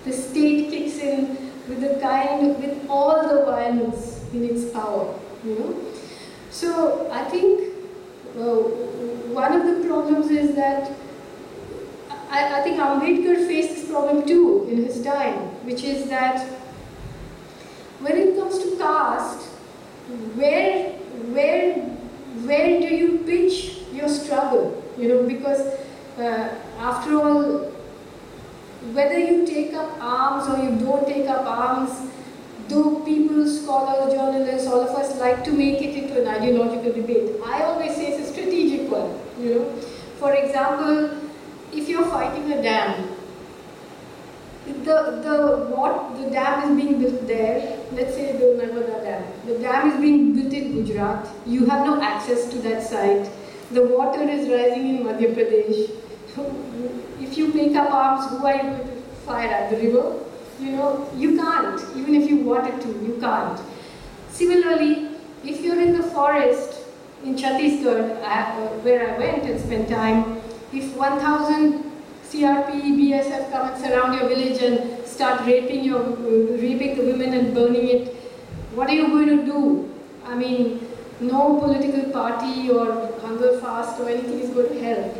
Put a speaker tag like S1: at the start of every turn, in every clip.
S1: the state kicks in with all the violence in its power, So I think one of the problems is that I think Ambedkar faced this problem too in his time, which is that when it comes to caste, where do you pitch your struggle? Because after all, whether you take up arms or you don't take up arms, though people, scholars, journalists, all of us like to make it into an ideological debate. I always say it's a strategic one. For example, if you're fighting a dam, the dam is being built there. Let's say the Narmada Dam. The dam is being built in Gujarat. You have no access to that site. The water is rising in Madhya Pradesh. If you take up arms, who are you going to fire at? The river? You can't. Even if you wanted to, you can't. Similarly, if you're in the forest in Chhattisgarh, where I went and spent time, if 1,000 CRP, BSF come and surround your village and start raping the women and burning it, what are you going to do? I mean, no political party or hunger fast or anything is going to help,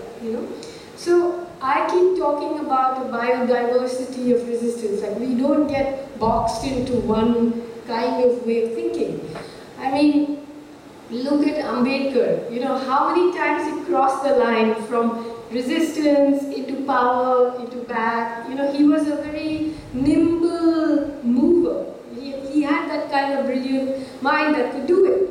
S1: So I keep talking about a biodiversity of resistance. Like, we don't get boxed into one kind of way of thinking. I mean, look at Ambedkar. How many times he crossed the line from resistance into power, into back. He was a very nimble mover. He had that kind of brilliant mind that could do it.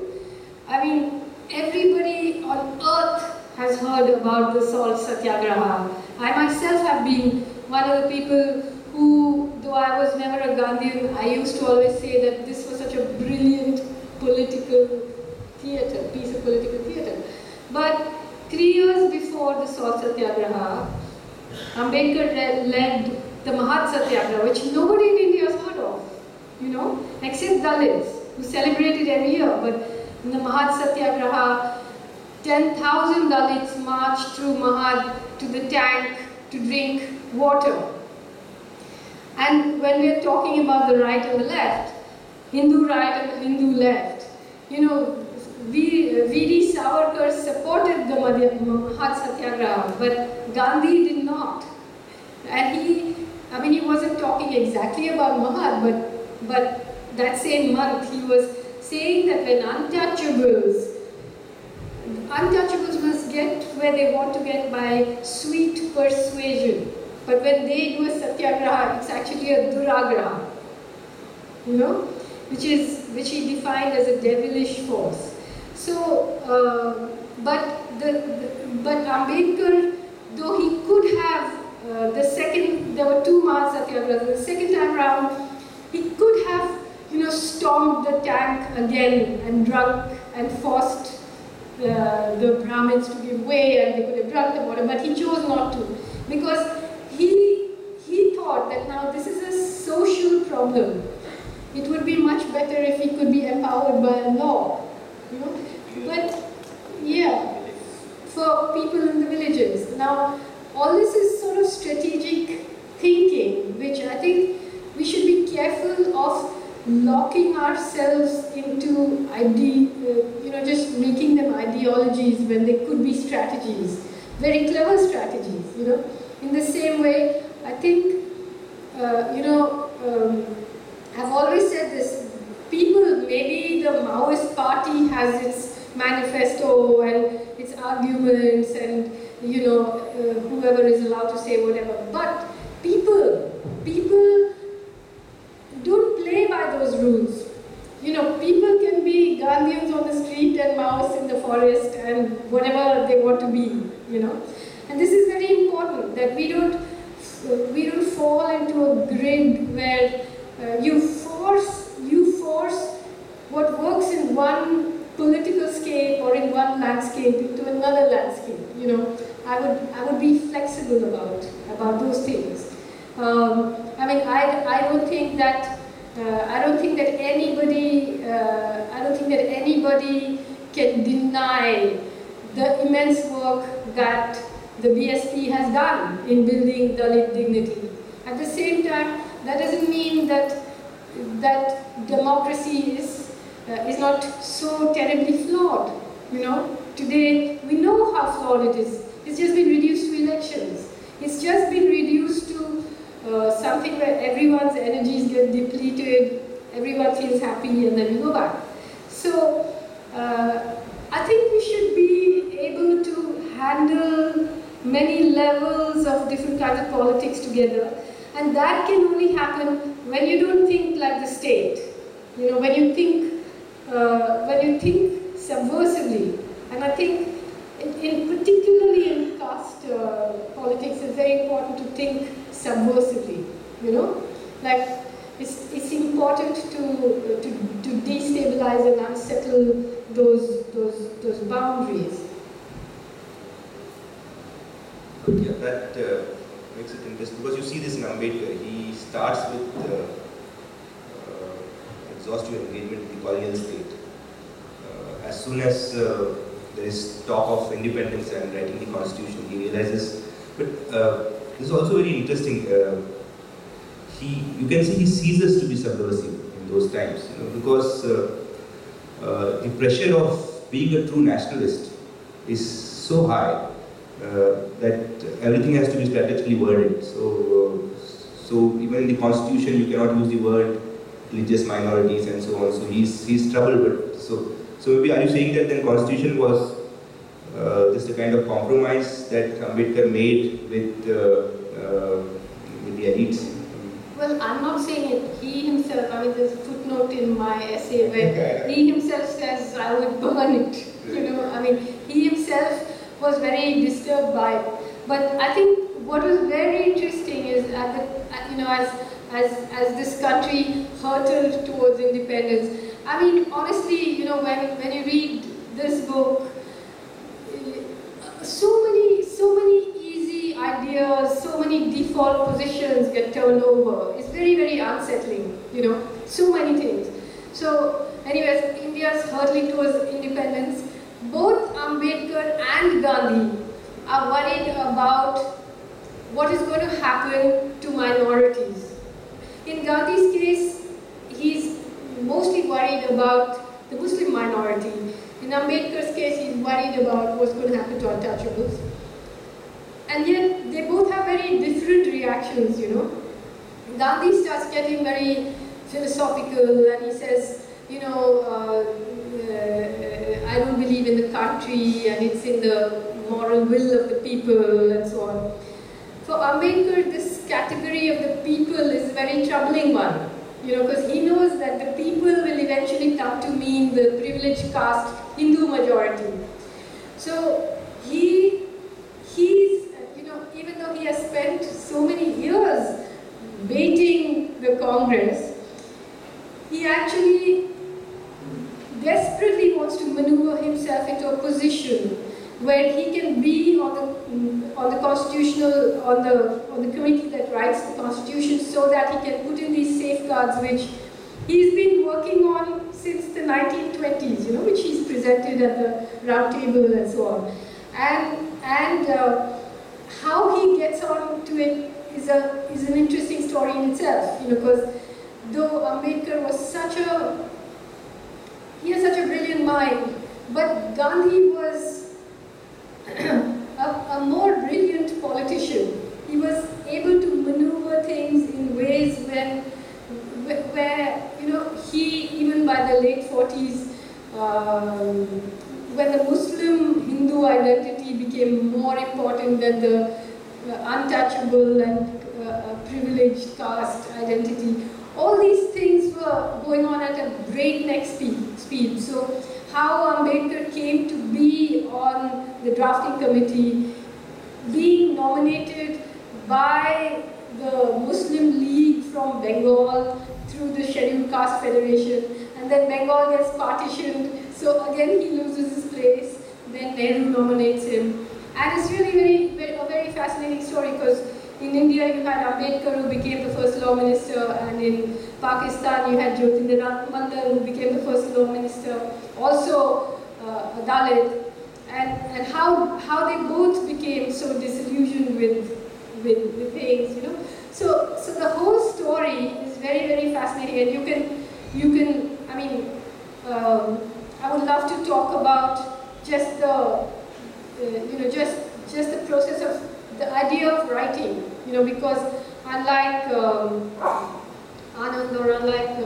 S1: I mean, everybody on earth has heard about the salt satyagraha. I myself have been one of the people who, though I was never a Gandhian, I used to always say that this was such a brilliant political theatre, piece of political theatre. But 3 years before the salt satyagraha, Ambedkar led the Mahat Satyagraha, which nobody in India has heard of, except Dalits, who celebrate it every year. But in the Mahat Satyagraha, 10,000 Dalits marched through Mahat to the tank to drink water. And when we're talking about the right and the left, Hindu right and the Hindu left, V.D. Savarkar supported the Mahat Satyagraha, but Gandhi did not. And he wasn't talking exactly about Mahat, but that same month he was saying that when untouchables must get where they want to get by sweet persuasion. But when they do a satyagraha, it's actually a duragraha, which he defined as a devilish force. So, but Ambedkar, though he could have there were 2 Mahat Satyagrahas. The second time round, he could have, stormed the tank again and drunk and forced the Brahmins to give way, and they could have drunk the water, but he chose not to, because he thought that now this is a social problem. It would be much better if he could be empowered by a law, But yeah, for people in the villages. Now, all this is sort of strategic thinking, which I think we should be careful of locking ourselves into just making them ideologies when they could be strategies, very clever strategies. In the same way, I think I've always said this. People, maybe the Maoist party has its manifesto and its arguments, and whoever is allowed to say whatever. But people don't play by those rules. People can be Gandhians on the street and Maoists in the forest and whatever they want to be. And this is very important, that we don't fall into a grid where you force what works in one political scape or in one landscape into another landscape. I would be flexible about those things. I don't think that anybody can deny the immense work that the BSP has done in building Dalit dignity. At the same time, That doesn't mean that democracy is not so terribly flawed. You know, today we know how flawed it is. It's just been reduced to elections. It's just been reduced to something where everyone's energies get depleted, everyone feels happy, and then we go back. So I think we should be able to handle many levels of different kinds of politics together, and that can only happen when you don't think like the state. You know, when you think subversively. And I think, particularly in caste politics, it's very important to think subversively. You know, like it's important to destabilize and unsettle those boundaries.
S2: Yeah, that makes it interesting, because you see this in Ambedkar. He starts with exhaustive engagement with the colonial state. As soon as there is talk of independence and writing the constitution, he realizes. But this is also very interesting. You can see he ceases to be subversive in those times, you know, because the pressure of being a true nationalist is so high that everything has to be strategically worded. So even in the constitution, you cannot use the word religious minorities and so on. So he's troubled. But so maybe are you saying that then constitution was just a kind of compromise that Ambedkar made with the elites?
S1: Well, I'm not saying it. He himself, I mean, there's a footnote in my essay where he himself says, I would burn it. You know, I mean, he himself was very disturbed by it. But I think what was very interesting is, as this country hurtled towards independence, I mean, honestly, you know, when you read this book, so many easy ideas, so many default positions get turned over. It's very, very unsettling, you know, so many things. So, anyways, India's hurtling towards independence. Both Ambedkar and Gandhi are worried about what is going to happen to minorities. In Gandhi's case, he's mostly worried about the Muslim minority. In Ambedkar's case, he's worried about what's going to happen to untouchables. And yet, they both have very different reactions, you know. Gandhi starts getting very philosophical, and he says, you know, I don't believe in the country, and it's in the moral will of the people, and so on. For Ambedkar, this category of the people is a very troubling one, you know, because he knows that the people will eventually come to mean the privileged caste Hindu majority. So he's, you know, even though he has spent so many years baiting the Congress, he actually desperately wants to maneuver himself into a position where he can be on the committee that writes the constitution, so that he can put in these safeguards which he's been working on since the 1920s, you know, which he's presented at the round table and so on. And how he gets on to it is an interesting story in itself, you know, because though Ambedkar was he has such a brilliant mind, but Gandhi was a more brilliant politician. He was able to maneuver things in ways where you know, he, even by the late 40s, when the Muslim-Hindu identity became more important than the untouchable and privileged caste identity, all these things were going on at a breakneck speed. So how Ambedkar came to be on the drafting committee, being nominated by the Muslim League from Bengal through the Scheduled Caste Federation, and then Bengal gets partitioned, so again he loses his place, then Nehru nominates him. And it's really a very fascinating story, because in India you had Ambedkar, who became the first law minister, and in Pakistan you had Jyotirindra Mandal, who became the first law minister, also a Dalit, and how they both became so disillusioned with things, you know. So the whole story very, very fascinating. And I mean, I would love to talk about just the, just the process of the idea of writing, because unlike Anand or unlike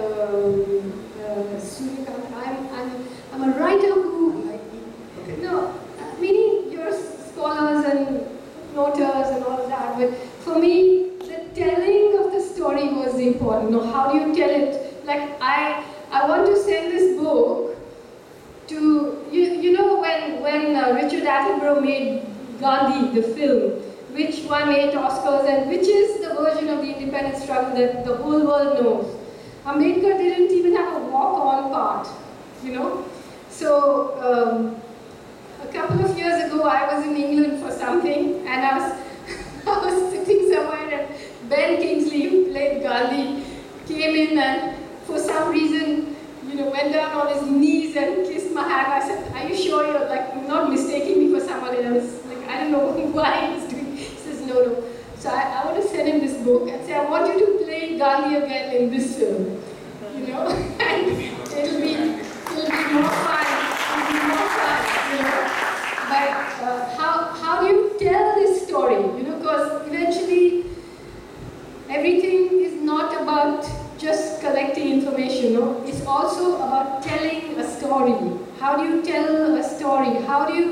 S1: Suryakant, I'm a writer who, meaning you're scholars and noters and all of that, but for me, the telling of the story was important. How do you tell it? Like, I want to send this book to, when Richard Attenborough made Gandhi, the film, which won 8 Oscars and which is the version of the independence struggle that the whole world knows. Ambedkar didn't even have a walk-on part, So, a couple of years ago, I was in England for something, and I was sitting somewhere, and Ben Kingsley, who played Gandhi, came in and for some reason, went down on his knees and kissed my hand. I said, "Are you sure you're not mistaking me for someone else?" I don't know why he was doing. He says, "No." So I want to send him this book and say, "I want you to play Gandhi again in this film." And it'll be more fun. But how do you tell this story? Because eventually everything is not about just collecting information. It's also about telling a story. How do you tell a story? How do you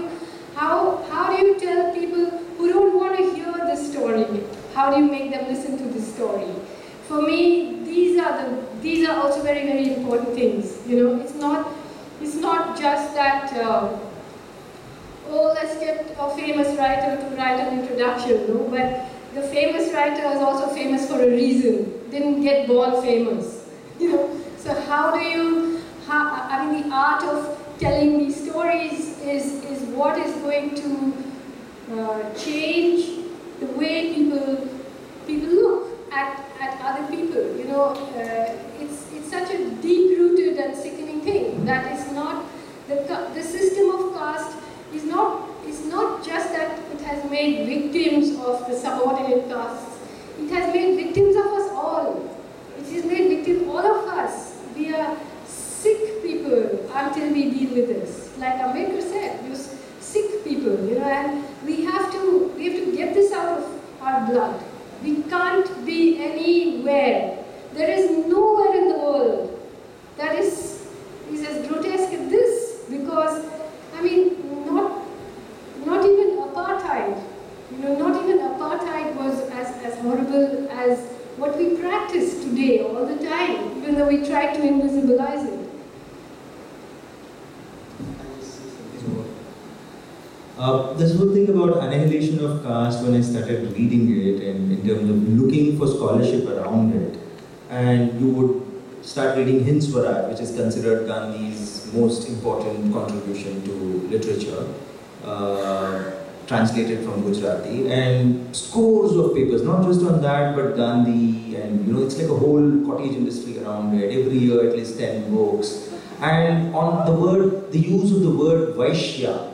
S1: tell people who don't want to hear the story? How do you make them listen to the story? For me, these are also very, very important things. It's not just that. Let's get a famous writer to write an introduction, but the famous writer is also famous for a reason, didn't get born famous, So how do you, the art of telling these stories is what is going to change the way people look at other people, it's such a deep-rooted and sickening thing that is not, the system of caste is not just that it has made victims of the subordinate castes. It has made victims of us all. It has made victims all of us. We are sick people until we deal with this. Like Ambedkar said, we're sick people, and we have to get this out of our blood. We can't be anywhere. There is nowhere in the world that is as grotesque as this, because not even apartheid. Not even apartheid was as horrible as what we practice today all the time, even though we try to invisibilize it.
S3: There's one thing about Annihilation of Caste when I started reading it, and in terms of looking for scholarship around it, and you would start reading Hind Swaraj, which is considered Gandhi's most important contribution to literature, translated from Gujarati, and scores of papers, not just on that, but Gandhi, and it's like a whole cottage industry around it. Every year at least 10 books. And on the use of the word Vaishya,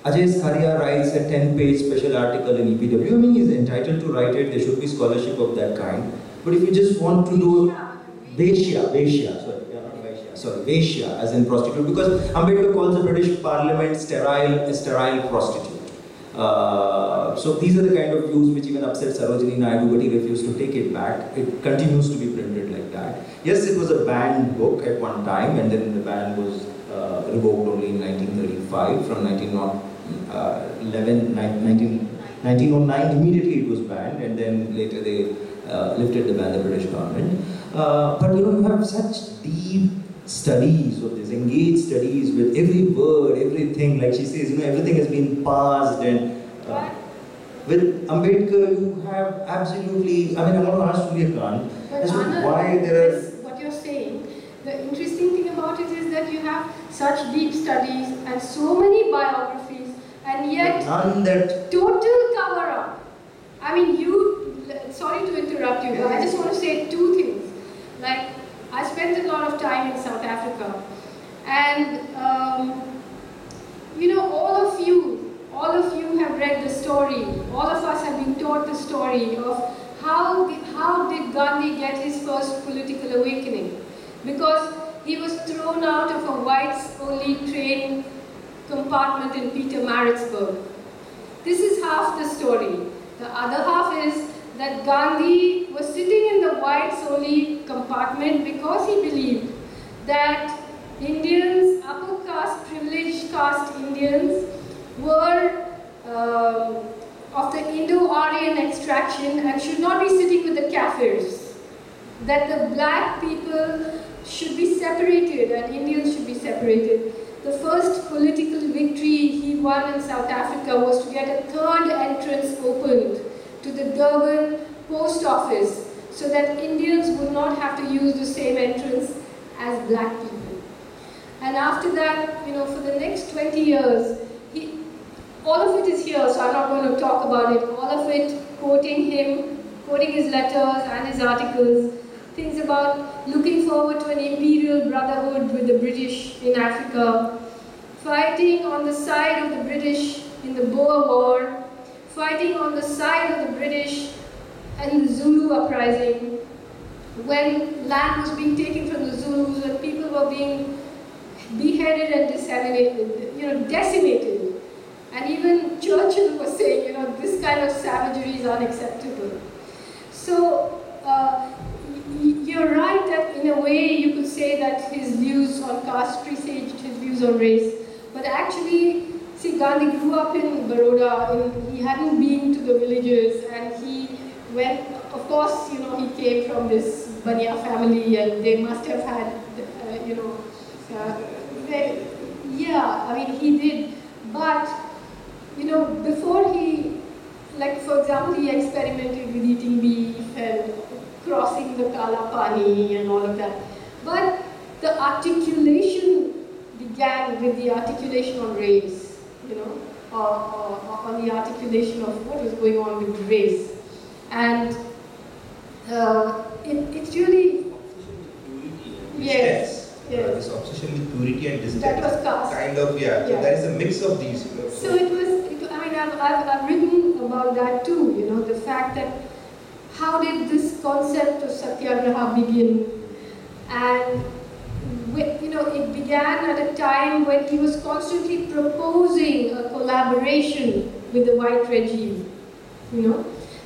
S3: Ajay Skharia writes a 10-page special article in EPW. He's entitled to write it, there should be scholarship of that kind. But if you just want to do Vaishya, as in prostitute, because Ambedkar calls the British Parliament a sterile prostitute. So these are the kind of views which even upset Sarojini Naidu, but he refused to take it back. It continues to be printed like that. Yes, it was a banned book at one time, and then the ban was revoked only in 1935. From 1909, immediately it was banned, and then later they lifted the ban, the British government. But you have such deep studies of this, engaged studies with every word, everything, like she says, everything has been parsed, and with Ambedkar you have absolutely, I want to ask Suryakant as to why there are...
S1: What you're saying, the interesting thing about it is that you have such deep studies and so many biographies, and yet
S3: none that...
S1: total cover-up. Sorry to interrupt you, but I just want to say two things. Like, I spent a lot of time in South Africa, and all of you have read the story. All of us have been taught the story of how did Gandhi get his first political awakening? Because he was thrown out of a whites-only train compartment in Pietermaritzburg. This is half the story. The other half is that Gandhi was sitting in the whites-only compartment because he believed that Indians, upper caste, privileged caste Indians, were of the Indo-Aryan extraction and should not be sitting with the Kafirs. That the black people should be separated and Indians should be separated. The first political victory he won in South Africa was to get a third entrance opened to the Durban post office so that Indians would not have to use the same entrance as black people. And after that, you know, for the next 20 years, all of it is here, so I'm not going to talk about it. All of it quoting him, quoting his letters and his articles, things about looking forward to an imperial brotherhood with the British in Africa, fighting on the side of the British in the Boer War, fighting on the side of the British in the Zulu uprising, when land was being taken from the Zulus, when people were being beheaded and disseminated, you know, decimated. And even Churchill was saying, you know, this kind of savagery is unacceptable. So, you're right that in a way you could say that his views on caste presaged his views on race. But actually, see, Gandhi grew up in Baroda, and he hadn't been to the villages, and he went, of course, you know, he came from this Bania family, and they must have had, you know, yeah, I mean, he did. But, you know, before he, like, for example, he experimented with eating beef and crossing the Kala Pani and all of that. But the articulation began with the articulation on race, you know, or on the articulation of what was going on with race. And it's really... Yes.
S2: This obsession with purity and distance.
S1: That was caste.
S2: Kind of, yeah. So there is a mix of these. You know,
S1: so it was, I mean, I've written about that too, you know, the fact that how did this concept of satyagraha begin? And, you know, it began at a time when he was constantly proposing a collaboration with the white regime, you know.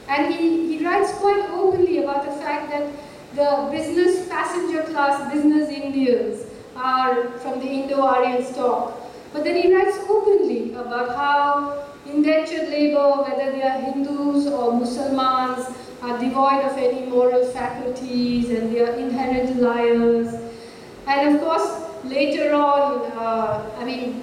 S1: And he writes quite openly about the fact that the business passenger class business Indians are from the Indo-Aryan stock. But then he writes openly about how indentured labor, whether they are Hindus or Muslims, are devoid of any moral faculties and they are inherent liars. And of course, later on, I mean,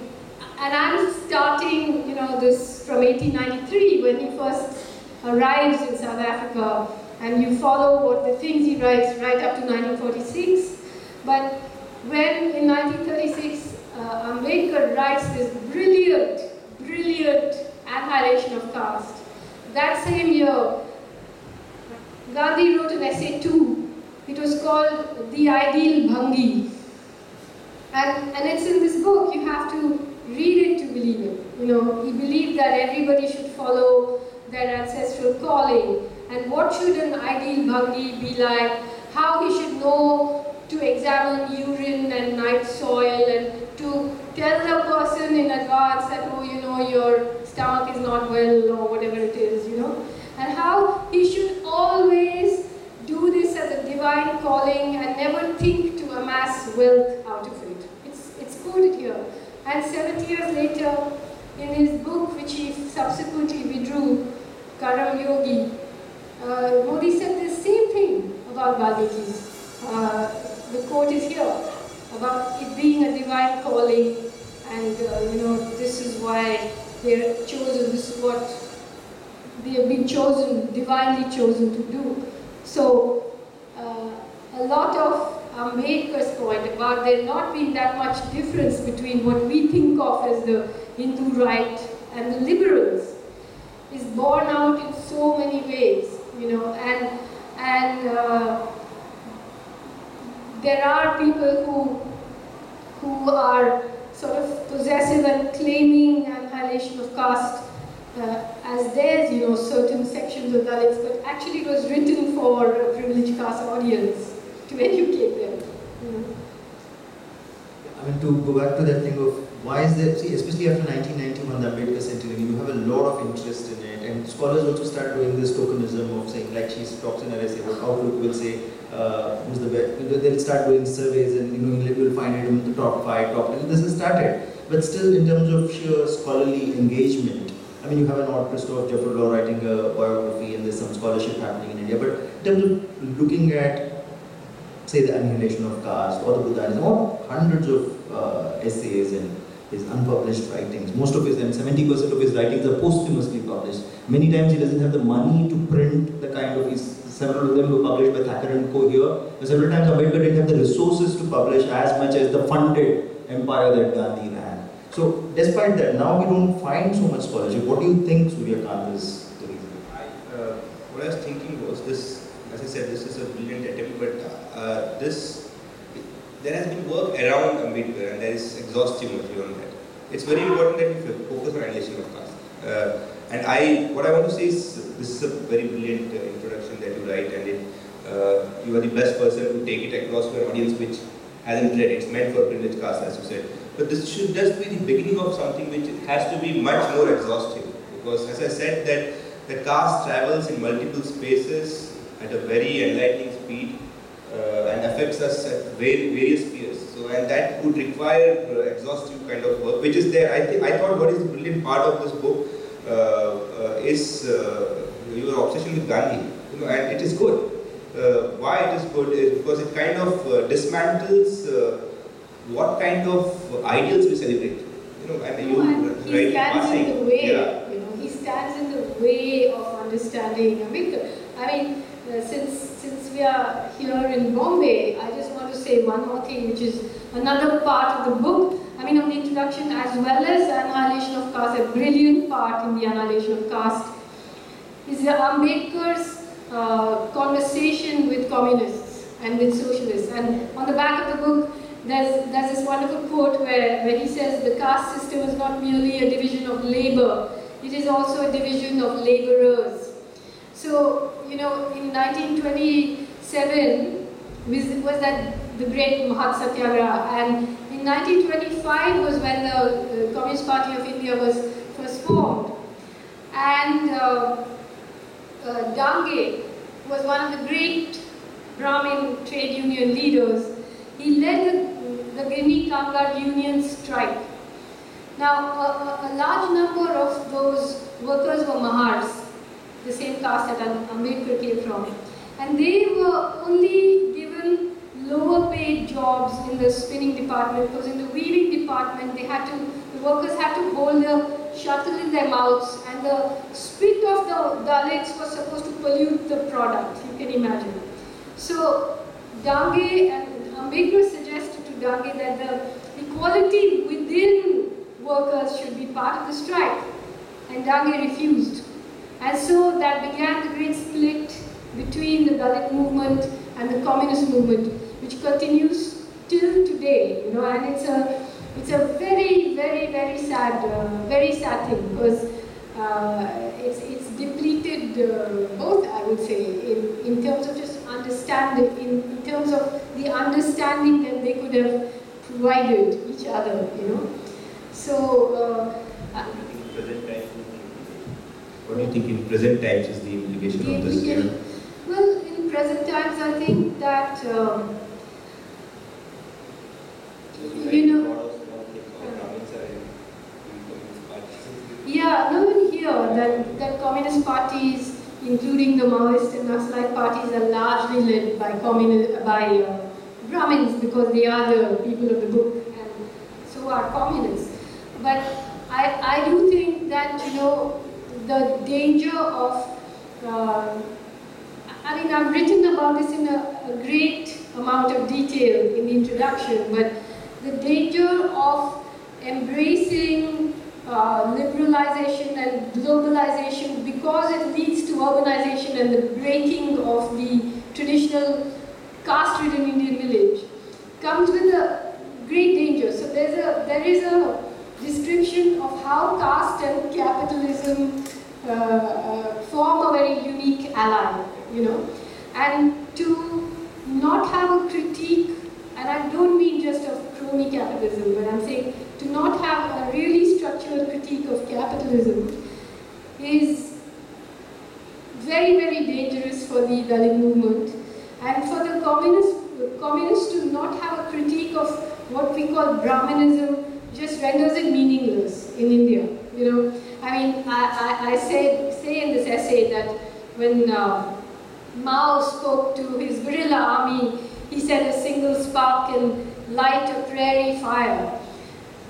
S1: and I'm starting, you know, this from 1893 when he first arrives in South Africa, and you follow what the things he writes right up to 1946. But when in 1936, Ambedkar writes this brilliant Annihilation of Caste. That same year, Gandhi wrote an essay too. It was called The Ideal Bhangi. And it's in this book. You have to read it to believe it. You know, he believed that everybody should follow their ancestral calling. And what should an ideal Bhangi be like? How he should know to examine urine and night soil and to tell the person in advance that, oh, you know, your stomach is not well or whatever it is, you know. And how he should always do this as a divine calling and never think to amass wealth out of it. It's quoted here. And 70 years later, in his book, which he subsequently withdrew, Karam Yogi, Modi said the same thing about Gandhi's. The quote is here, about it being a divine calling, and you know, this is why they're chosen, this is what they have been chosen, divinely chosen to do. So, a lot of Ambedkar's point about there not being that much difference between what we think of as the Hindu right and the liberals is borne out in so many ways, you know, and there are people who are sort of possessive and claiming annihilation of caste as theirs, certain sections of Dalits, but actually it was written for a privileged caste audience to educate them.
S4: I mean, to go back to that thing of why is there, see, especially after 1991, the Ambedkar centenary, you have a lot of interest in it, and scholars also start doing this tokenism of saying, like she talks in her essay about Outlook will say, who's the best, they'll start doing surveys and you'll find it in the top 5, top 10, this has started. But still, in terms of sheer scholarly engagement, I mean, you have an odd Christoph Jeffrey writing a biography and there's some scholarship happening in India, but in terms of looking at, say, the Annihilation of Caste or the Buddhism, or hundreds of essays and his unpublished writings, most of his, and 70% of his writings are posthumously published. Many times he doesn't have the money to print the kind of, several of them were published by Thacker and Co. here, but several times Ambedkar didn't have the resources to publish as much as the funded empire that Gandhi ran. So, despite that, now we don't find so much scholarship. What do you think, Suryakant, is the reason?
S2: What I was thinking was this, as I said, this is a brilliant attempt, but there has been work around Ambedkar and there is exhaustive material on that. It's very important that we focus on annihilation of caste. And what I want to say is, this is a very brilliant introduction that you write, and you are the best person to take it across to an audience which hasn't read. It's meant for privileged caste, as you said. But this should just be the beginning of something which has to be much more exhaustive. Because as I said, that the caste travels in multiple spaces at a very enlightening speed and affects us at various spheres. So, and that would require exhaustive kind of work, which is there. I thought what is the brilliant part of this book is your obsession with Gandhi, and it is good. Why it is good is because it kind of dismantles what kind of ideals we celebrate.
S1: And he stands in the way. Yeah. He stands in the way of understanding Ambedkar. I mean, since we are here in Bombay, I just want to say one more thing, which is another part of the book. I mean, on the introduction as well as Annihilation of Caste, a brilliant part in the Annihilation of Caste is Ambedkar's conversation with communists and with socialists. And on the back of the book, there's this wonderful quote where he says the caste system is not merely a division of labor, it is also a division of laborers. So, in 1927 was that the great Mahat Satyagraha, and in 1925 was when the Communist Party of India was first formed. And Dange was one of the great Brahmin trade union leaders. He led the Guinea Kangar Union strike. Now, a large number of those workers were Mahars, the same caste that Ambedkar came from. And they were only given lower paid jobs in the spinning department, because in the weaving department, the workers had to hold the shuttle in their mouths, and the spit of the Dalits was supposed to pollute the product, you can imagine. So, Dange and Ambedkar suggested to Dange that the equality within workers should be part of the strike, and Dange refused. And so that began the great split between the Dalit movement and the communist movement, which continues till today. And it's a very, very, very sad thing, because it's depleted both, I would say, in terms of just understanding, in terms of the understanding that they could have provided each other. So.
S2: What do you think in present times is the implication of this?
S1: Well, in present times, I think that yeah, known here that communist parties, including the Maoist and Naxalite parties, are largely led by Brahmins, because they are the people of the book, and so are communists. But I do think that the danger of I've written about this in a great amount of detail in the introduction, but the danger of embracing liberalization and globalization, because it leads to urbanization and the breaking of the traditional caste-ridden Indian village, comes with a great danger. So there is a description of how caste and capitalism form a very unique ally, and to not have a critique, and I don't mean just of crony capitalism, but I'm saying to not have a really structured critique of capitalism is very, very dangerous for the Dalit movement, and for the communists to not have a critique of what we call Brahmanism just renders it meaningless in India. I mean, I say in this essay that when Mao spoke to his guerrilla army, he said a single spark can light a prairie fire.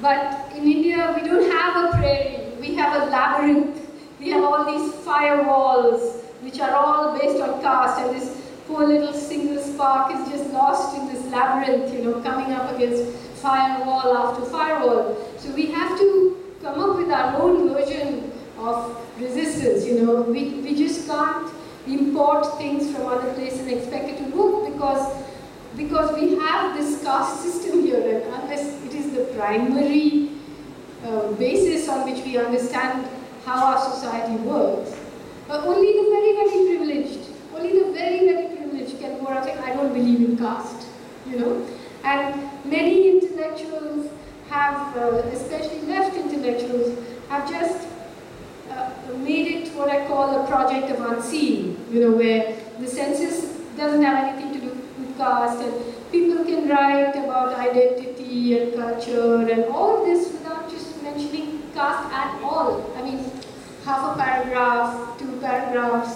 S1: But in India, we don't have a prairie, we have a labyrinth. We have all these firewalls, which are all based on caste, and this poor little single spark is just lost in this labyrinth, coming up against firewall after firewall. So we have to come up with our own version of resistance, We just can't import things from other places and expect it to work because we have this caste system here, and unless it is the primary basis on which we understand how our society works, only the very, very privileged can go around saying, I don't believe in caste, And many intellectuals have, especially left intellectuals, have just made it what I call a project of unseen, where the census doesn't have anything to do with caste, and people can write about identity and culture and all of this without just mentioning caste at all. I mean, half a paragraph, 2 paragraphs,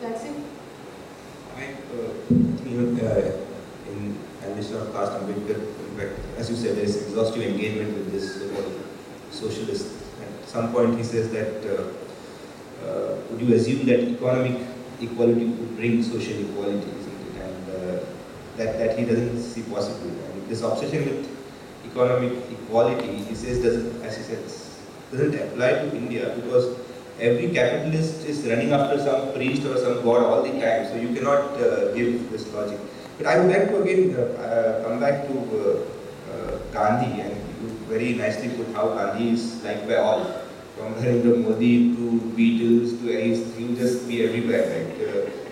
S1: that's it.
S2: In Annihilation of Caste, Ambedkar, in fact, as you said, there is exhaustive engagement with this socialist. At some point he says that, would you assume that economic equality would bring social equality, isn't it? And that he doesn't see possible. And this obsession with economic equality, he says, doesn't apply to India, because every capitalist is running after some priest or some god all the time, so you cannot give this logic. But I would like to again come back to Gandhi, and you very nicely put how Gandhi is liked by all, from Narendra Modi to Beatles to he will just be everywhere, right?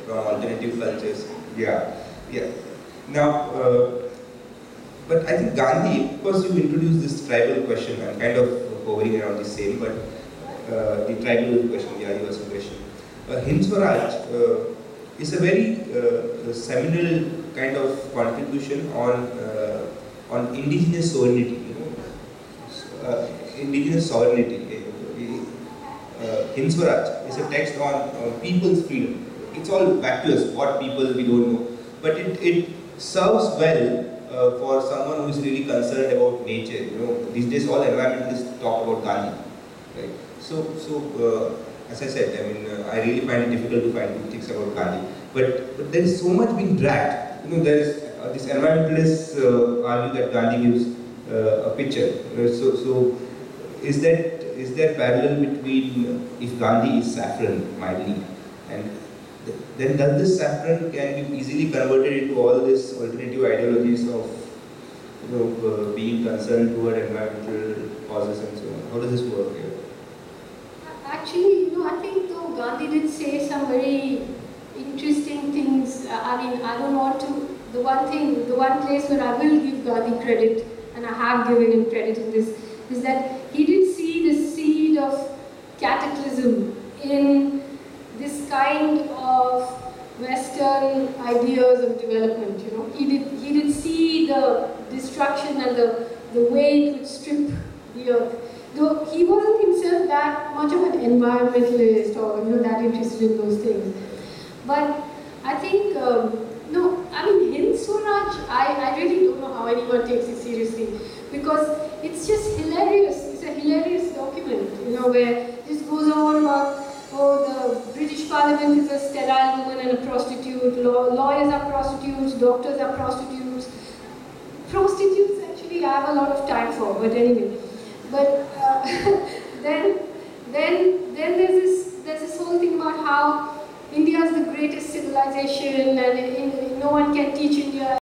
S2: From alternative cultures. Yeah. Now, but I think Gandhi, of course, you introduced this tribal question. I'm kind of hovering around the same, but the tribal question, the Adivasi question. Hind Swaraj is a very seminal kind of contribution on indigenous sovereignty. Indigenous sovereignty. Hind Swaraj is a text on people's freedom. It's all vacuous, what people we don't know, but it serves well for someone who is really concerned about nature. These days all environmentalists talk about Gandhi, right? So as I said, I mean, I really find it difficult to find good things about Gandhi. But there is so much being dragged. There is these environmentalists argue that Gandhi gives a picture. So is there parallel between if Gandhi is saffron mildly, and then does this saffron can be easily converted into all these alternative ideologies of being concerned toward environmental causes and so on? How does this work here?
S1: Actually, I think though Gandhi did say some very interesting things. I mean, I don't want to. The one place where I will give Gandhi credit, and I have given him credit in this, is that he did see the seed of cataclysm in this kind of Western ideas of development. He did see the destruction and the way it would strip the earth. Though he wasn't himself that much of an environmentalist or that interested in those things. But I think, Hind Swaraj, I really don't know how anyone takes it seriously, because it's just hilarious. It's a hilarious document, where it just goes on about, the British Parliament is a sterile woman and a prostitute, lawyers are prostitutes, doctors are prostitutes. Prostitutes, actually, I have a lot of time for, but anyway. But then there's this whole thing about how India is the greatest civilization, and no one can teach India